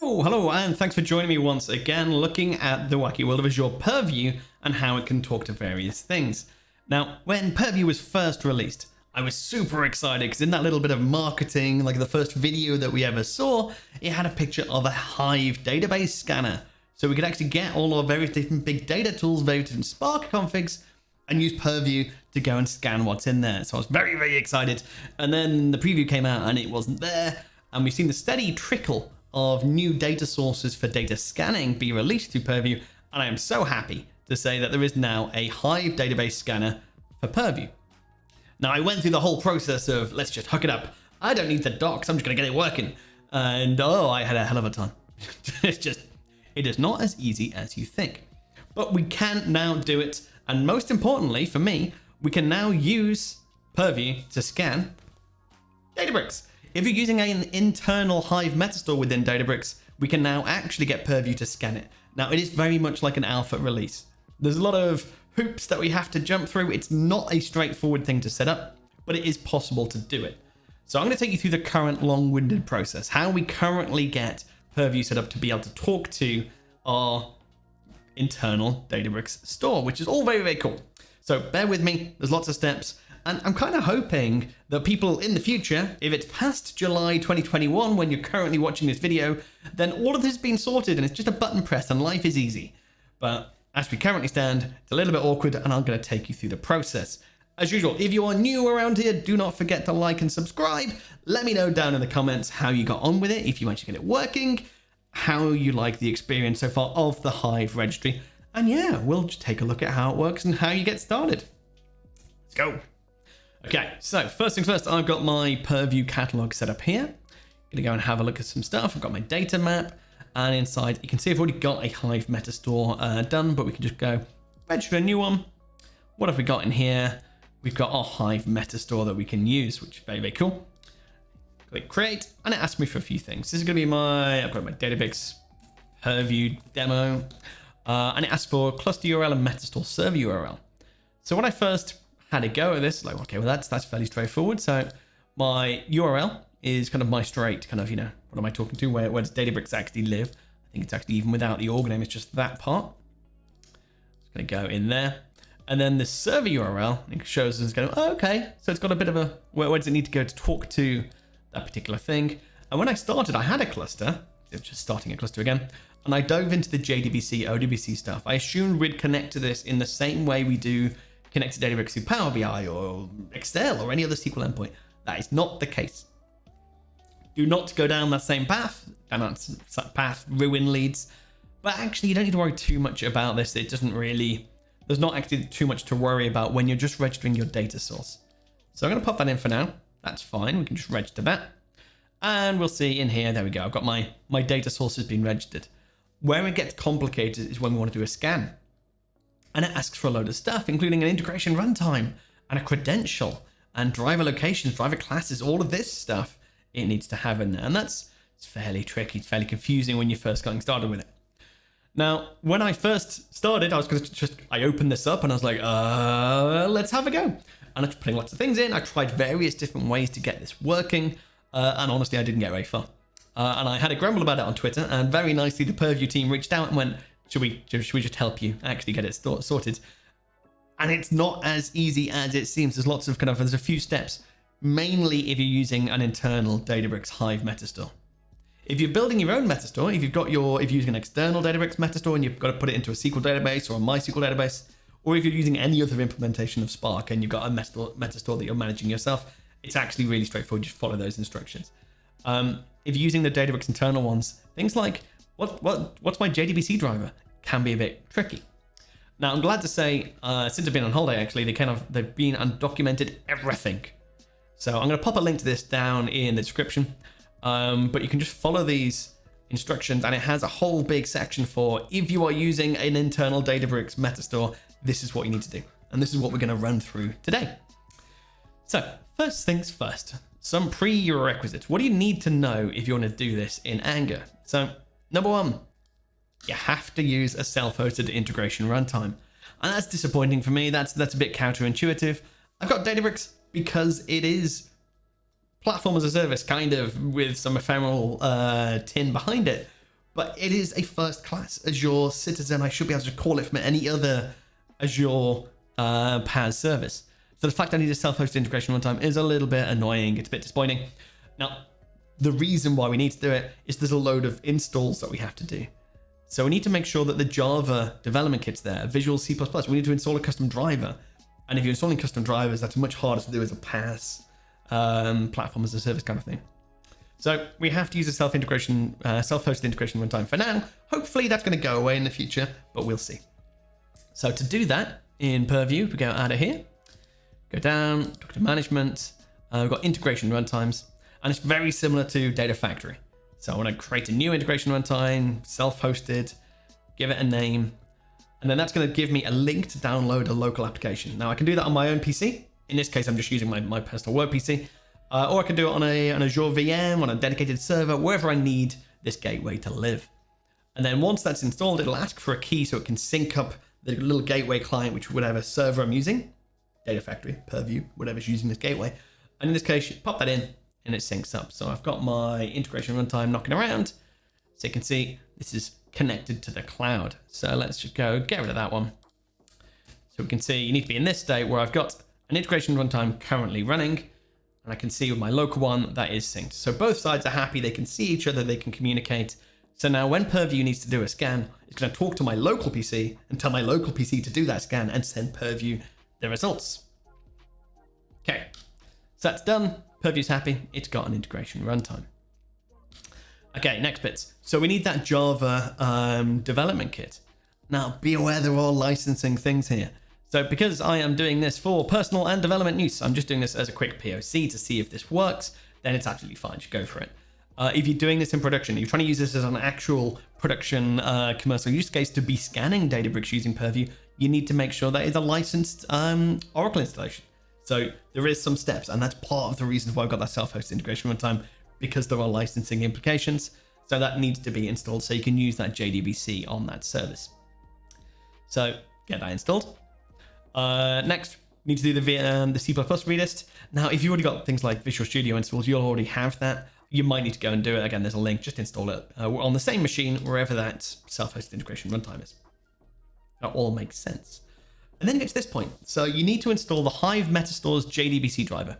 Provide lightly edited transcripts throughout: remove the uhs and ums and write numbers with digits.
Oh, hello, and thanks for joining me once again, looking at the wacky world of Azure Purview and how it can talk to various things. Now, when Purview was first released, I was super excited because in that little bit of marketing, like the first video that we ever saw, it had a picture of a Hive database scanner. So we could actually get all our various different big data tools, various different Spark configs, and use Purview to go and scan what's in there. So I was very, very excited. And then the preview came out and it wasn't there. And we've seen the steady trickle of new data sources for data scanning be released through Purview, and I am so happy to say that there is now a Hive database scanner for Purview. Now, I went through the whole process of let's just hook it up. I don't need the docs, I'm just gonna get it working. And oh, I had a hell of a time. It is not as easy as you think. But we can now do it, and most importantly for me, we can now use Purview to scan Databricks. If you're using an internal Hive Metastore within Databricks, we can now actually get Purview to scan it. Now, it is very much like an alpha release. There's a lot of hoops that we have to jump through. It's not a straightforward thing to set up, but it is possible to do it. So I'm going to take you through the current long-winded process, how we currently get Purview set up to be able to talk to our internal Databricks store, which is all very, very cool. So bear with me. There's lots of steps. And I'm kind of hoping that people in the future, if it's past July 2021 when you're currently watching this video, then all of this has been sorted and it's just a button press and life is easy. But as we currently stand, it's a little bit awkward and I'm going to take you through the process. As usual, if you are new around here, do not forget to like and subscribe. Let me know down in the comments how you got on with it, if you managed to get it working, how you like the experience so far of the Hive registry. And yeah, we'll just take a look at how it works and how you get started. Let's go. Okay, so first things first, I've got my Purview catalog set up here. Gonna go and have a look at some stuff. I've got my data map, and inside you can see I've already got a Hive Metastore done, but we can just go register a new one. What have we got in here? We've got our Hive Metastore that we can use, which is very, very cool. Click create, and it asks me for a few things. This is gonna be I've got my Databricks Purview demo, and it asks for cluster URL and Metastore server URL. So when I first had a go at this, like, okay, well, that's fairly straightforward. So my URL is kind of my straight kind of, what am I talking to? Where does Databricks actually live? I think it's actually even without the org name, it's just that part. It's going to go in there. And then the server URL, it shows us going, oh, okay. So it's got a bit of a, where does it need to go to talk to that particular thing? And when I started, I had a cluster, just starting a cluster again, and I dove into the Jdbc, ODBC stuff. I assumed we'd connect to this in the same way we do connect to Databricks through Power BI or Excel or any other SQL endpoint. That is not the case. Do not go down that same path. Down that path, ruin leads. But actually, you don't need to worry too much about this. It doesn't really, there's not actually too much to worry about when you're just registering your data source. So I'm going to pop that in for now. That's fine. We can just register that. And we'll see in here, there we go. I've got my data source has been registered. Where it gets complicated is when we want to do a scan. And it asks for a load of stuff, including an integration runtime and a credential and driver locations, driver classes, all of this stuff it needs to have in there. And it's fairly tricky. It's fairly confusing when you're first getting started with it. Now, when I first started, I opened this up and I was like, let's have a go. And I was putting lots of things in. I tried various different ways to get this working. And honestly, I didn't get very far. And I had a grumble about it on Twitter, and very nicely, the Purview team reached out and went, should we just help you actually get it sorted? And it's not as easy as it seems. There's lots of there's a few steps, mainly if you're using an internal Databricks Hive Metastore. If you're building your own Metastore, if you're using an external Databricks Metastore and you've got to put it into a SQL database or a MySQL database, or if you're using any other implementation of Spark and you've got a Metastore that you're managing yourself, it's actually really straightforward. Just follow those instructions. If you're using the Databricks internal ones, things like what's my Jdbc driver can be a bit tricky. Now, I'm glad to say, since I've been on holiday, actually, they've been undocumented everything. So I'm going to pop a link to this down in the description. But you can just follow these instructions, and it has a whole big section for if you are using an internal Databricks Metastore, this is what you need to do. And this is what we're going to run through today. So first things first, some prerequisites. What do you need to know if you want to do this in anger? So number one, you have to use a self-hosted integration runtime. And that's disappointing for me. That's a bit counterintuitive. I've got Databricks because it is platform as a service, kind of with some ephemeral tin behind it. but it is a first-class Azure citizen. I should be able to call it from any other Azure PaaS service. So the fact I need a self-hosted integration runtime is a little bit annoying. It's a bit disappointing. Now, the reason why we need to do it is there's a load of installs that we have to do. So we need to make sure that the Java development kit's there, Visual C++. We need to install a custom driver. And if you're installing custom drivers, that's much harder to do as a PaaS, platform as a service kind of thing. So we have to use a self-hosted integration runtime for now. Hopefully that's going to go away in the future, but we'll see. So to do that in Purview, we go out of here, go down, talk to management. We've got integration runtimes, and it's very similar to Data Factory. So I want to create a new integration runtime, self-hosted, give it a name, and then that's going to give me a link to download a local application. Now I can do that on my own PC. In this case, I'm just using my personal work PC, or I can do it on an Azure VM, on a dedicated server, wherever I need this gateway to live. And then once that's installed, it'll ask for a key so it can sync up the little gateway client, which whatever server I'm using, Data Factory, Purview, whatever's using this gateway. And in this case, you pop that in and it syncs up. So I've got my integration runtime knocking around. So you can see this is connected to the cloud. So let's just go get rid of that one. So we can see you need to be in this state where I've got an integration runtime currently running, and I can see with my local one that is synced. So both sides are happy. They can see each other. They can communicate. So now when Purview needs to do a scan, it's going to talk to my local PC and tell my local PC to do that scan and send Purview the results. Okay, so that's done. Purview's happy. It's got an integration runtime. Okay, next bits. So we need that Java development kit. Now, be aware there are licensing things here. So because I am doing this for personal and development use, I'm just doing this as a quick POC to see if this works, then it's absolutely fine. Just go for it. If you're doing this in production, you're trying to use this as an actual production commercial use case to be scanning Databricks using Purview, you need to make sure that it's a licensed Oracle installation. So there is some steps, and that's part of the reason why I've got that self-hosted integration runtime, because there are licensing implications. So that needs to be installed so you can use that Jdbc on that service. So get that installed. Next, need to do the C++ redist. Now, if you've already got things like Visual Studio installed, you'll already have that. You might need to go and do it. Again, there's a link, just install it on the same machine, wherever that self-hosted integration runtime is. That all makes sense. And then get to this point. So you need to install the Hive Metastore's Jdbc driver.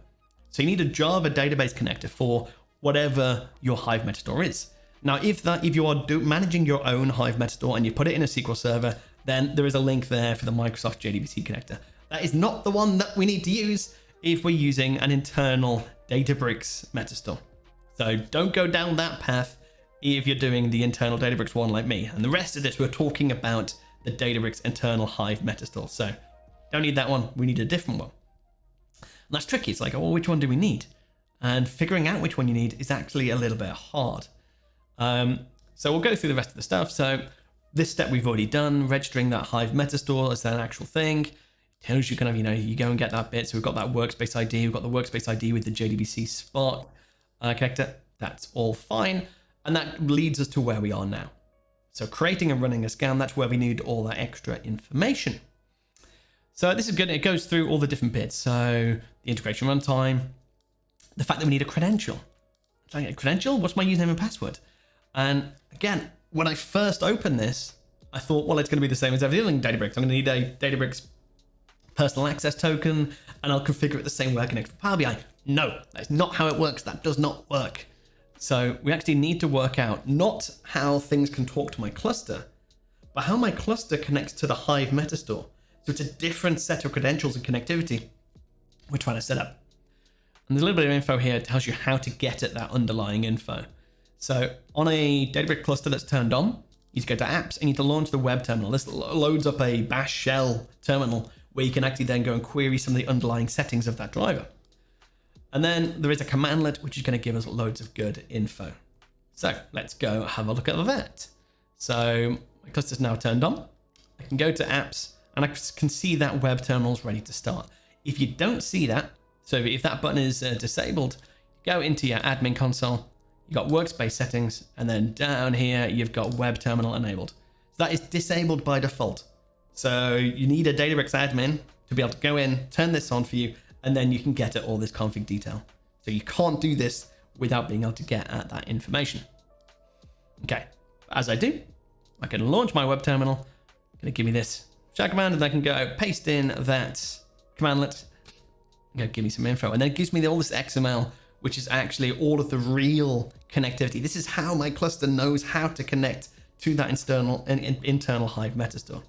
So you need a Java database connector for whatever your Hive Metastore is. Now, if you are managing your own Hive Metastore and you put it in a SQL server, then there is a link there for the Microsoft Jdbc connector. That is not the one that we need to use if we're using an internal Databricks Metastore. So don't go down that path if you're doing the internal Databricks one like me. And the rest of this, we're talking about the Databricks internal Hive Metastore. So don't need that one. We need a different one. And that's tricky. It's like, oh, which one do we need? And figuring out which one you need is actually a little bit hard. So we'll go through the rest of the stuff. So this step we've already done, registering that Hive Metastore as an actual thing. It tells you kind of, you go and get that bit. So we've got that workspace ID. We've got the workspace ID with the Jdbc Spark connector. That's all fine. And that leads us to where we are now. So creating and running a scan, that's where we need all that extra information. So this is good. It goes through all the different bits. So the integration runtime, the fact that we need a credential. It's like, a credential? What's my username and password? And again, when I first opened this, I thought, well, it's going to be the same as every other Databricks. I'm going to need a Databricks personal access token, and I'll configure it the same way I connect with Power BI. No, that's not how it works. That does not work. So we actually need to work out not how things can talk to my cluster, but how my cluster connects to the Hive Metastore. So it's a different set of credentials and connectivity we're trying to set up. And there's a little bit of info here that tells you how to get at that underlying info. So on a Databricks cluster that's turned on, you need to go to apps and you need to launch the web terminal. This loads up a bash shell terminal where you can actually then go and query some of the underlying settings of that driver. And then there is a commandlet, which is going to give us loads of good info. So let's go have a look at that. So my cluster's now turned on. I can go to apps and I can see that web terminal's ready to start. If you don't see that, so if that button is disabled, go into your admin console, you've got workspace settings, and then down here, you've got web terminal enabled. So that is disabled by default. So you need a Databricks admin to be able to go in, turn this on for you, and then you can get at all this config detail. So you can't do this without being able to get at that information. Okay, As I do, I can launch my web terminal. Going to give me this shell command, and I can go paste in that commandlet. Go give me some info, and then it gives me all this XML, which is actually all of the real connectivity. This is how my cluster knows how to connect to that internal Hive Metastore.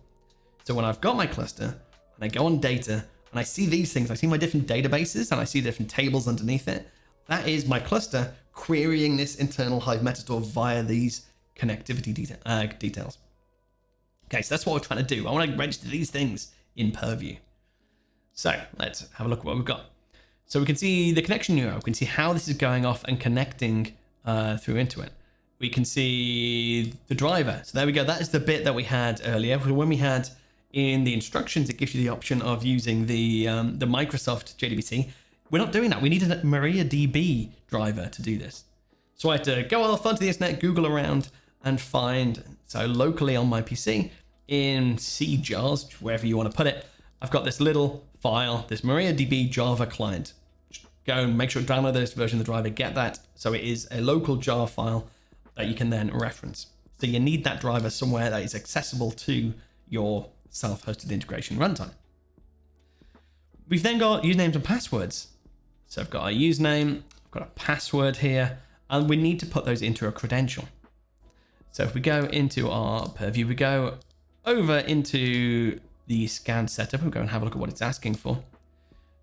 So when I've got my cluster, and I go on data, and I see these things, I see my different databases, and I see different tables underneath it. That is my cluster querying this internal Hive Metastore via these connectivity details. Okay, so that's what we're trying to do. I want to register these things in Purview. So let's have a look at what we've got. So we can see the connection URL. We can see how this is going off and connecting through into it. We can see the driver. So there we go. That is the bit that we had earlier. When we had in the instructions, it gives you the option of using the Microsoft Jdbc. We're not doing that. We need a MariaDB driver to do this. So I had to go off onto the internet, Google around, and find, so locally on my PC, in C jars, wherever you want to put it, I've got this little file, this MariaDB Java client. Go and make sure to download this version of the driver, get that. So it is a local jar file that you can then reference. So you need that driver somewhere that is accessible to your self-hosted integration runtime. We've then got usernames and passwords. So I've got a username, I've got a password here, and we need to put those into a credential. So if we go into our Purview, we go over into the scan setup, we'll go and have a look at what it's asking for.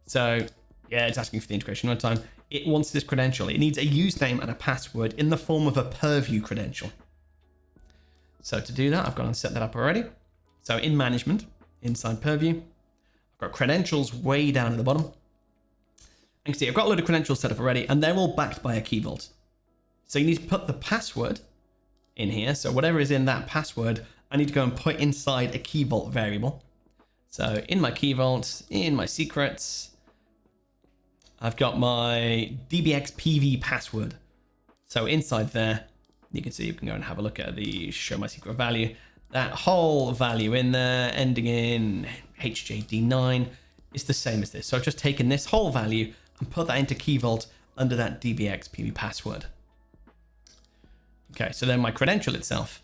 So yeah, it's asking for the integration runtime. It wants this credential. It needs a username and a password in the form of a Purview credential. So to do that, I've gone and set that up already. So in management, inside Purview, I've got credentials way down at the bottom. You can see I've got a load of credentials set up already, and they're all backed by a key vault. So you need to put the password in here. So whatever is in that password, I need to go and put inside a key vault variable. So in my key vault, in my secrets, I've got my DBX PV password. So inside there, you can see you can go and have a look at the show my secret value. That whole value in there, ending in HJD9, is the same as this. So I've just taken this whole value and put that into key vault under that DBX PV password. Okay, so then my credential itself,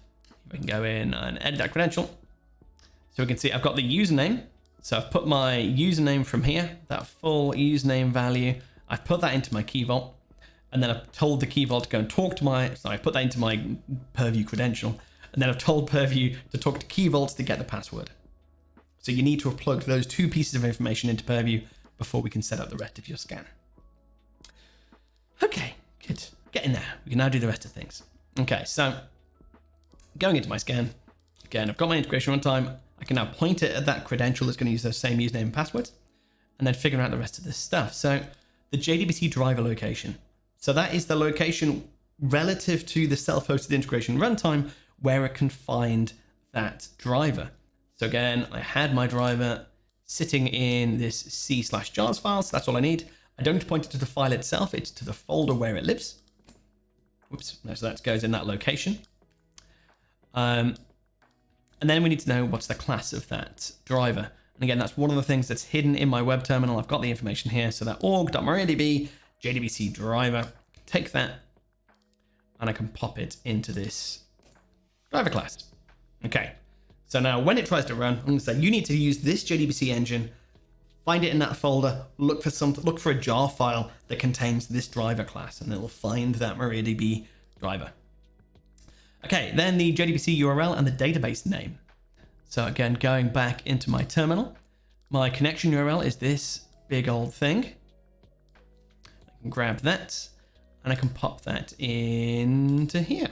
we can go in and edit that credential. So we can see I've got the username. So I've put my username from here, that full username value. I've put that into my key vault, and then I've told the key vault to go and talk to my, so I put that into my Purview credential, and then I've told Purview to talk to key vaults to get the password. So you need to have plugged those two pieces of information into Purview before we can set up the rest of your scan. Okay, good. Get in there. We can now do the rest of things. Okay, so going into my scan, again, I've got my integration runtime. I can now point it at that credential that's going to use those same username and passwords, and then figure out the rest of this stuff. So the Jdbc driver location. So that is the location relative to the self-hosted integration runtime where it can find that driver. So again, I had my driver sitting in this C/jars file, so that's all I need. I don't point it to the file itself, it's to the folder where it lives. Whoops, no, so that goes in that location. And then we need to know what's the class of that driver. And again, that's one of the things that's hidden in my web terminal. I've got the information here. So that org.mariadb Jdbc driver, I can take that and I can pop it into this driver class. Okay. So now when it tries to run, I'm going to say, you need to use this Jdbc engine, find it in that folder, look for a jar file that contains this driver class, and it will find that MariaDB driver. Okay, then the Jdbc URL and the database name. So again, going back into my terminal, my connection URL is this big old thing. I can grab that and I can pop that into here.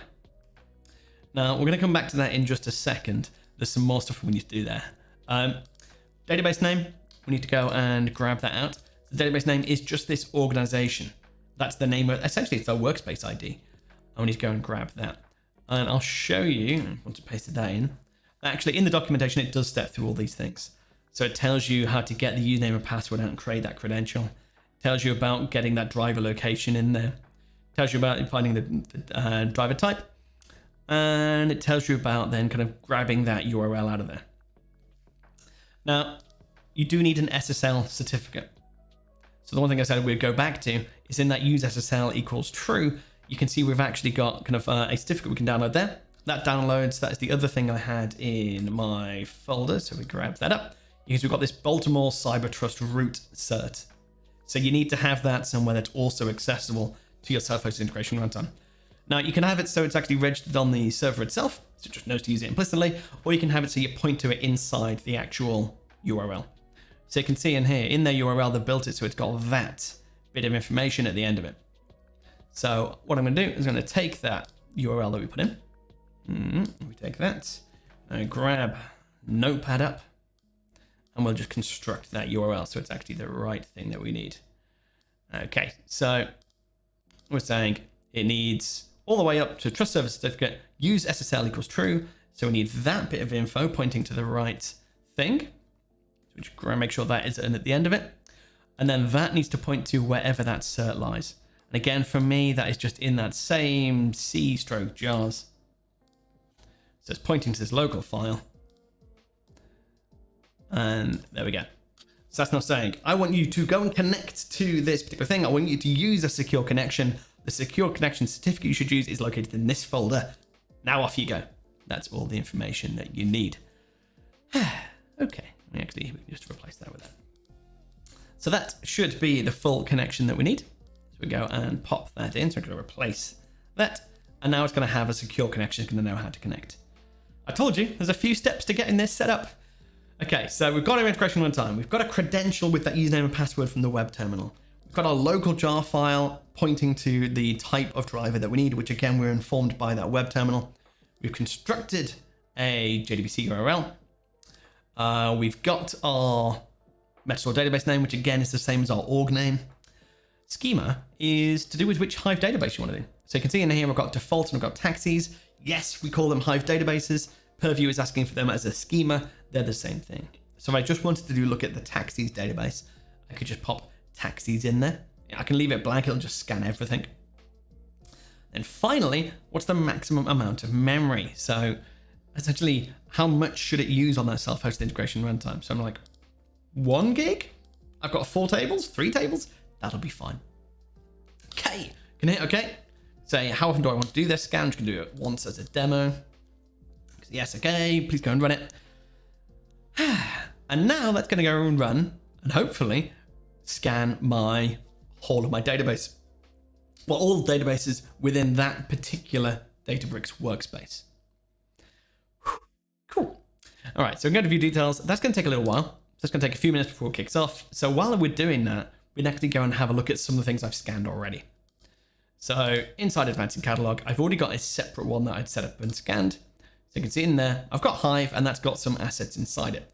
Now we're going to come back to that in just a second. There's some more stuff we need to do there. Database name, we need to go and grab that out. The database name is just this organization. That's the name of, essentially it's our workspace ID. I need to go and grab that. And I'll show you, once I pasted that in, actually in the documentation, it does step through all these things. So it tells you how to get the username and password out and create that credential. It tells you about getting that driver location in there. It tells you about finding the driver type. And it tells you about then kind of grabbing that URL out of there. Now, you do need an Ssl certificate. So the one thing I said we'd go back to is in that use SSL equals true, you can see we've actually got kind of a certificate we can download there. that downloads. That is the other thing I had in my folder. So we grab that up because we've got this Baltimore Cyber Trust root cert. So you need to have that somewhere that's also accessible to your self-hosted integration runtime. Now you can have it so it's actually registered on the server itself, so it just knows to use it implicitly, or you can have it so you point to it inside the actual URL. So you can see in here, in their URL, they've built it so it's got that bit of information at the end of it. So what I'm going to do is I'm going to take that URL that we put in. We take that, and grab Notepad up, and we'll just construct that URL so it's actually the right thing that we need. Okay, so we're saying it needs all the way up to Trust Service Certificate, use SSL equals true. So we need that bit of info pointing to the right thing. So we just make sure that is at the end of it. And then that needs to point to wherever that cert lies. And again, for me, that is just in that same C/jars. So it's pointing to this local file. And there we go. So that's not saying, I want you to go and connect to this particular thing. I want you to use a secure connection. The secure connection certificate you should use is located in this folder. Now off you go. That's all the information that you need. Okay, we can just replace that with that. So that should be the full connection that we need. So we go and pop that in. So we're going to replace that. And now it's going to have a secure connection. It's going to know how to connect. I told you, there's a few steps to getting this set up. Okay, so we've got our integration runtime. We've got a credential with that username and password from the web terminal. We've got our local jar file pointing to the type of driver that we need, which again, we're informed by that web terminal. We've constructed a Jdbc URL. We've got our Metastore database name, which again is the same as our org name. Schema is to do with which Hive database you want to do. So you can see in here, we've got default and we've got taxis. Yes, we call them Hive databases. Purview is asking for them as a schema. They're the same thing. So if I just wanted to look at the taxis database, I could just pop taxis in there. I can leave it blank. It'll just scan everything. And finally, what's the maximum amount of memory? So essentially, how much should it use on that self-hosted integration runtime? So I'm like, 1 gig? I've got 4 tables, 3 tables. That'll be fine. Okay, can hit okay. Say, how often do I want to do this scan? I'm just gonna do it once as a demo. Yes, okay, please go and run it. And now that's gonna go and run and hopefully scan my whole of my database. Well, all the databases within that particular Databricks workspace. Whew. Cool. All right, so I'm going to view details. That's going to take a little while. So it's going to take a few minutes before it kicks off. So while we're doing that, we'd actually go and have a look at some of the things I've scanned already. So inside Advancing Catalog, I've already got a separate one that I'd set up and scanned. So you can see in there, I've got Hive and that's got some assets inside it.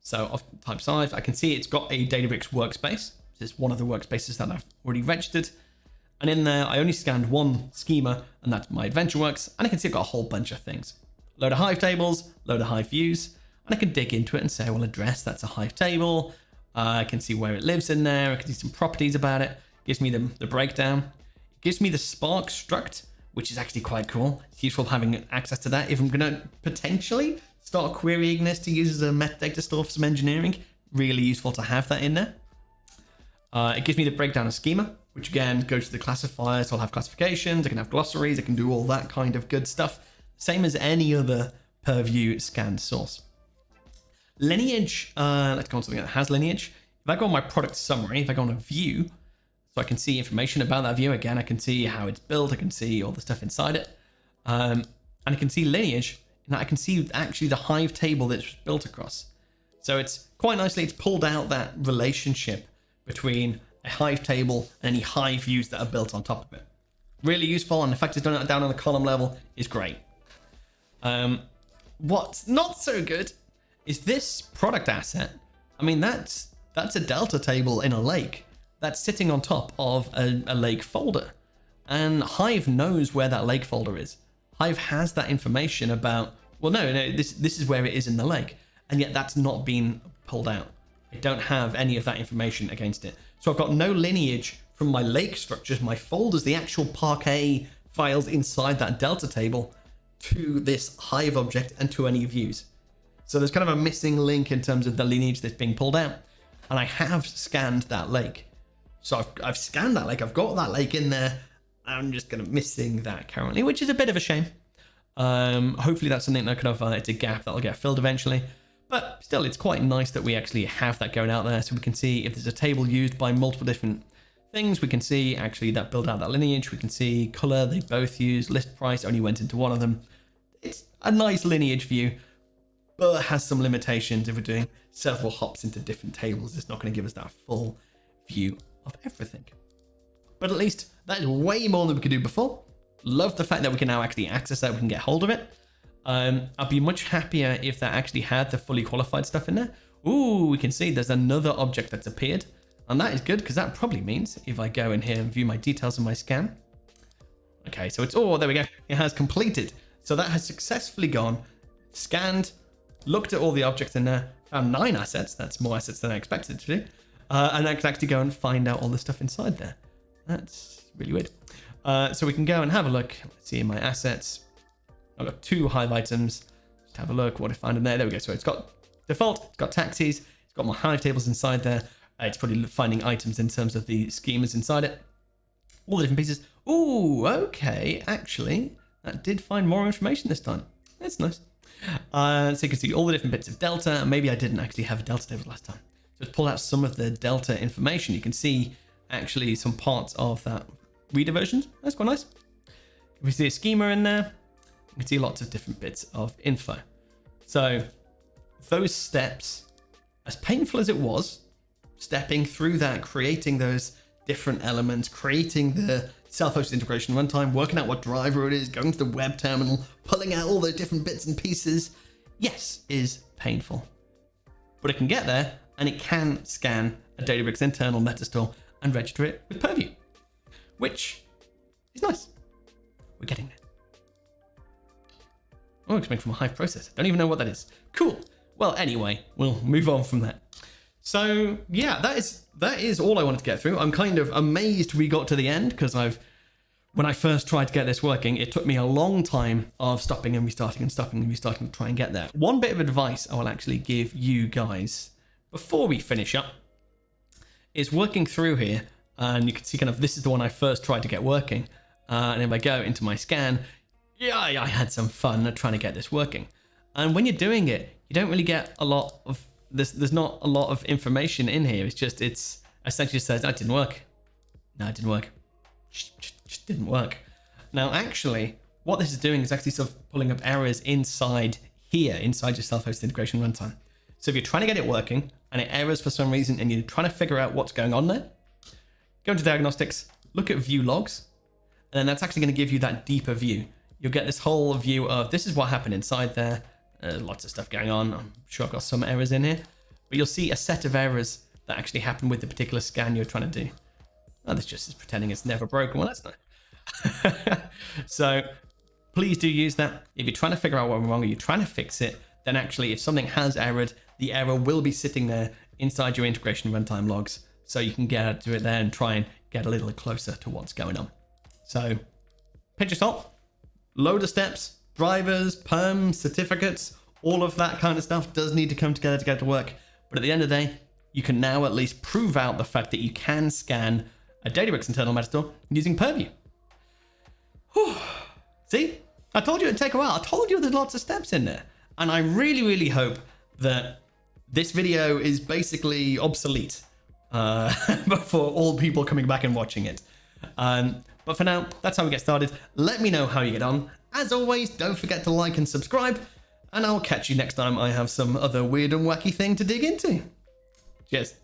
So of type Hive, I can see it's got a Databricks workspace. This is one of the workspaces that I've already registered. And in there, I only scanned one schema, and that's my AdventureWorks. And I can see I've got a whole bunch of things. Load of Hive tables, load of Hive views, and I can dig into it and say, well, address, that's a Hive table. I can see where it lives in there. I can see some properties about it. It gives me the breakdown. It gives me the Spark struct, which is actually quite cool. It's useful having access to that. If I'm going to potentially start querying this to use as a metadata store for some engineering, really useful to have that in there. It gives me the breakdown of schema, which again goes to the classifiers. So I'll have classifications, I can have glossaries, I can do all that kind of good stuff. Same as any other Purview scanned source. Lineage, let's go on something that has lineage. If I go on my product summary, if I go on a view, so I can see information about that view. Again, I can see how it's built, I can see all the stuff inside it. And I can see lineage, and I can see actually the Hive table that's built across. So it's quite nicely, it's pulled out that relationship between a Hive table and any Hive views that are built on top of it. Really useful, and the fact it's done it down on the column level is great. What's not so good is this product asset. I mean, that's a Delta table in a lake that's sitting on top of a lake folder, and Hive knows where that lake folder is. Hive has that information about, well, no, this is where it is in the lake, and yet that's not been pulled out. I don't have any of that information against it. So I've got no lineage from my lake structures, my folders, the actual Parquet files inside that Delta table to this Hive object and to any views. So there's kind of a missing link in terms of the lineage that's being pulled out. And I have scanned that lake. So I've scanned that lake. I've got that lake in there. I'm just missing that currently, which is a bit of a shame. Hopefully that's something that kind of, it's a gap that'll get filled eventually. But still, it's quite nice that we actually have that going out there, so we can see if there's a table used by multiple different things. We can see actually that build out that lineage. We can see color they both use, list price only went into one of them. It's a nice lineage view, but it has some limitations. If we're doing several hops into different tables, it's not going to give us that full view of everything. But at least that is way more than we could do before. Love the fact that we can now actually access that, we can get hold of it. I'd be much happier if that actually had the fully qualified stuff in there. Ooh, we can see there's another object that's appeared. And that is good, because that probably means if I go in here and view my details in my scan. Okay, so it's, oh, there we go. It has completed. So that has successfully gone, scanned, looked at all the objects in there, found 9 assets. That's more assets than I expected it to do. And I can actually go and find out all the stuff inside there. That's really weird. So we can go and have a look. Let's see in my assets. I've got 2 Hive items. Just have a look what I found in there. There we go. So it's got default, it's got taxis, it's got my Hive tables inside there. It's probably finding items in terms of the schemas inside it. All the different pieces. Ooh, okay. Actually, that did find more information this time. That's nice. So you can see all the different bits of Delta. Maybe I didn't actually have a Delta table last time. So let's pull out some of the Delta information. You can see actually some parts of that reader version. That's quite nice. We see a schema in there. You can see lots of different bits of info. So those steps, as painful as it was, stepping through that, creating those different elements, creating the self-hosted integration runtime, working out what driver it is, going to the web terminal, pulling out all those different bits and pieces, yes, is painful. But it can get there, and it can scan a Databricks internal Metastore and register it with Purview, which is nice. We're getting there. Oh, it's made from a Hive processor. Don't even know what that is. Cool. Well, anyway, we'll move on from that. So yeah, that is all I wanted to get through. I'm kind of amazed we got to the end, because when I first tried to get this working, it took me a long time of stopping and restarting and stopping and restarting to try and get there. One bit of advice I will actually give you guys before we finish up is working through here, and you can see kind of this is the one I first tried to get working. And if I go into my scan, yeah, I had some fun trying to get this working. And when you're doing it, you don't really get a lot of this. There's not a lot of information in here. It's essentially says, oh, it didn't work. No, it didn't work. Just didn't work. Now, actually, what this is doing is actually sort of pulling up errors inside here, inside your self-hosted integration runtime. So if you're trying to get it working and it errors for some reason and you're trying to figure out what's going on there, go into diagnostics, look at view logs, and then that's actually going to give you that deeper view. You'll get this whole view of this is what happened inside there. Lots of stuff going on. I'm sure I've got some errors in here, but you'll see a set of errors that actually happened with the particular scan you're trying to do. Oh, this just is pretending it's never broken. Well, that's nice. So please do use that. If you're trying to figure out what went wrong or you're trying to fix it, then actually if something has errored, the error will be sitting there inside your integration runtime logs. So you can get to it there and try and get a little closer to what's going on. So pinch of salt, load of steps, drivers, perms, certificates, all of that kind of stuff does need to come together to get it to work. But at the end of the day, you can now at least prove out the fact that you can scan a Databricks internal Metastore using Purview. Whew. See, I told you it'd take a while. I told you there's lots of steps in there. And I really, really hope that this video is basically obsolete before all people coming back and watching it. But for now, that's how we get started. Let me know how you get on. As always, don't forget to like and subscribe, and I'll catch you next time I have some other weird and wacky thing to dig into. Cheers.